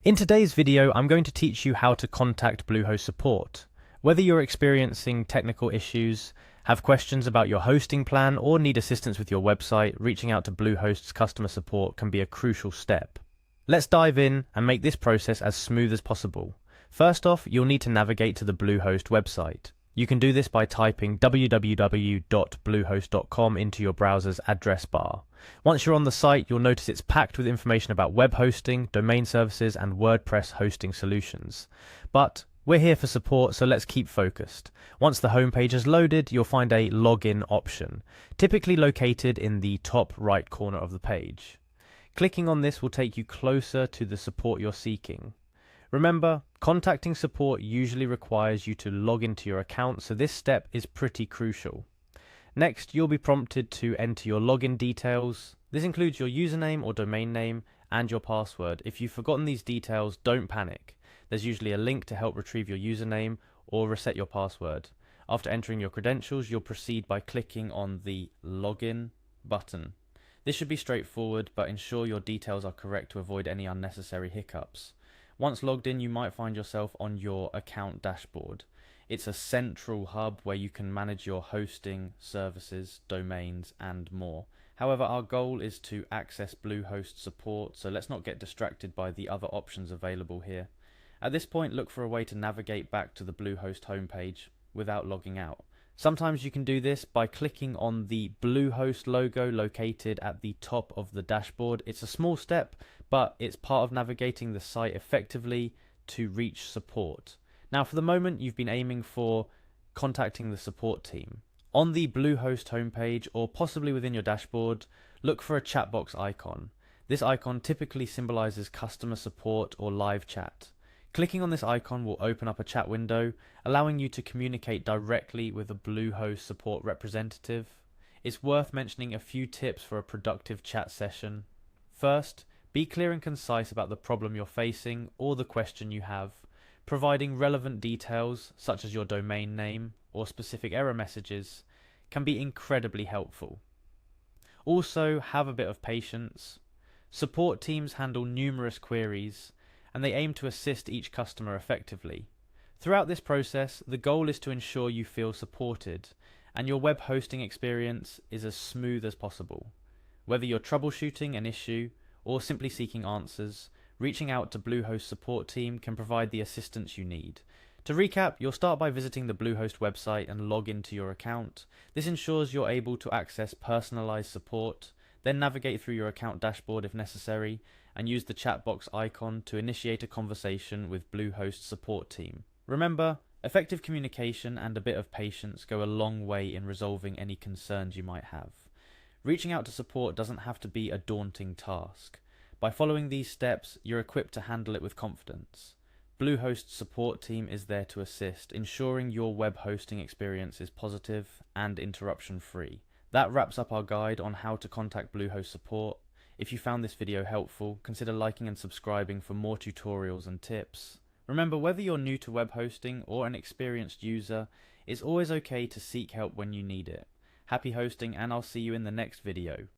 In today's video, I'm going to teach you how to contact Bluehost support. Whether you're experiencing technical issues, have questions about your hosting plan, or need assistance with your website, reaching out to Bluehost's customer support can be a crucial step. Let's dive in and make this process as smooth as possible. First off, you'll need to navigate to the Bluehost website. You can do this by typing www.bluehost.com into your browser's address bar. Once you're on the site, you'll notice it's packed with information about web hosting, domain services, and WordPress hosting solutions. But we're here for support, so let's keep focused. Once the homepage is loaded, you'll find a login option, typically located in the top right corner of the page. Clicking on this will take you closer to the support you're seeking. Remember, contacting support usually requires you to log into your account, so this step is pretty crucial. Next, you'll be prompted to enter your login details. This includes your username or domain name and your password. If you've forgotten these details, don't panic. There's usually a link to help retrieve your username or reset your password. After entering your credentials, you'll proceed by clicking on the Login button. This should be straightforward, but ensure your details are correct to avoid any unnecessary hiccups. Once logged in, you might find yourself on your account dashboard. It's a central hub where you can manage your hosting, services, domains, and more. However, our goal is to access Bluehost support, so let's not get distracted by the other options available here. At this point, look for a way to navigate back to the Bluehost homepage without logging out. Sometimes you can do this by clicking on the Bluehost logo located at the top of the dashboard. It's a small step, but it's part of navigating the site effectively to reach support. Now, for the moment, you've been aiming for contacting the support team. On the Bluehost homepage, or possibly within your dashboard, look for a chat box icon. This icon typically symbolizes customer support or live chat. Clicking on this icon will open up a chat window, allowing you to communicate directly with a Bluehost support representative. It's worth mentioning a few tips for a productive chat session. First, be clear and concise about the problem you're facing or the question you have. Providing relevant details, such as your domain name or specific error messages, can be incredibly helpful. Also, have a bit of patience. Support teams handle numerous queries, and they aim to assist each customer effectively. Throughout this process, the goal is to ensure you feel supported and your web hosting experience is as smooth as possible. Whether you're troubleshooting an issue or simply seeking answers, reaching out to Bluehost support team can provide the assistance you need. To recap, you'll start by visiting the Bluehost website and log into your account. This ensures you're able to access personalized support, then navigate through your account dashboard if necessary, and use the chat box icon to initiate a conversation with Bluehost support team. Remember, effective communication and a bit of patience go a long way in resolving any concerns you might have. Reaching out to support doesn't have to be a daunting task. By following these steps, you're equipped to handle it with confidence. Bluehost's support team is there to assist, ensuring your web hosting experience is positive and interruption-free. That wraps up our guide on how to contact Bluehost support. If you found this video helpful, consider liking and subscribing for more tutorials and tips. Remember, whether you're new to web hosting or an experienced user, it's always okay to seek help when you need it. Happy hosting, and I'll see you in the next video.